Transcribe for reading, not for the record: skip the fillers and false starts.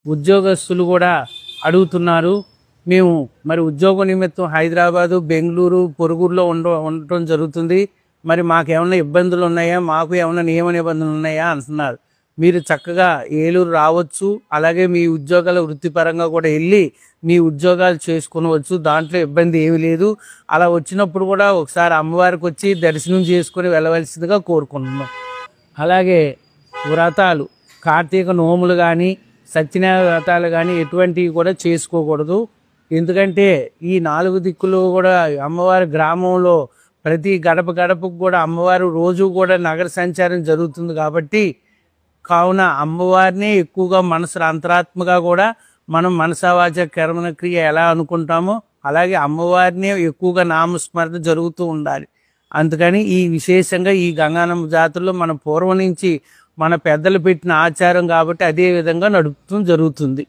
ఉద్యోగస్తులు కూడా అడుగుతున్నారు. మేము మరి ఉద్యోగ నిమిత్తం హైదరాబాదు, బెంగళూరు, పొరుగురులో ఉండటం జరుగుతుంది. మరి మాకేమైనా ఇబ్బందులు ఉన్నాయా, మాకు ఏమైనా నియమ నిబంధనలు ఉన్నాయా అంటున్నారు. మీరు చక్కగా ఏలూరు రావచ్చు. అలాగే మీ ఉద్యోగాల వృత్తిపరంగా కూడా వెళ్ళి మీ ఉద్యోగాలు చేసుకునవచ్చు. దాంట్లో ఇబ్బంది ఏమీ లేదు. అలా వచ్చినప్పుడు కూడా ఒకసారి అమ్మవారికి వచ్చి దర్శనం చేసుకొని వెళ్ళవలసిందిగా కోరుకుంటున్నాం. అలాగే వ్రతాలు, కార్తీక నోములు కానీ, సత్యనారాయణ వ్రతాలు కానీ ఎటువంటివి కూడా చేసుకోకూడదు. ఎందుకంటే ఈ 4 దిక్కులు కూడా అమ్మవారి గ్రామంలో ప్రతి గడప గడపకు కూడా అమ్మవారు రోజు కూడా నగర సంచారం జరుగుతుంది. కాబట్టి కావున అమ్మవారిని ఎక్కువగా మనసు అంతరాత్మగా కూడా మనం మనసావాచ కర్మణ క్రియ ఎలా అనుకుంటామో అలాగే అమ్మవారిని ఎక్కువగా నామస్మరణ జరుగుతూ ఉండాలి. అందుకని ఈ విశేషంగా ఈ గంగానమ్మ జాతరలో మన పూర్వం నుంచి మన పెద్దలు పెట్టిన ఆచారం కాబట్టి అదే విధంగా నడుపుతూ జరుగుతుంది.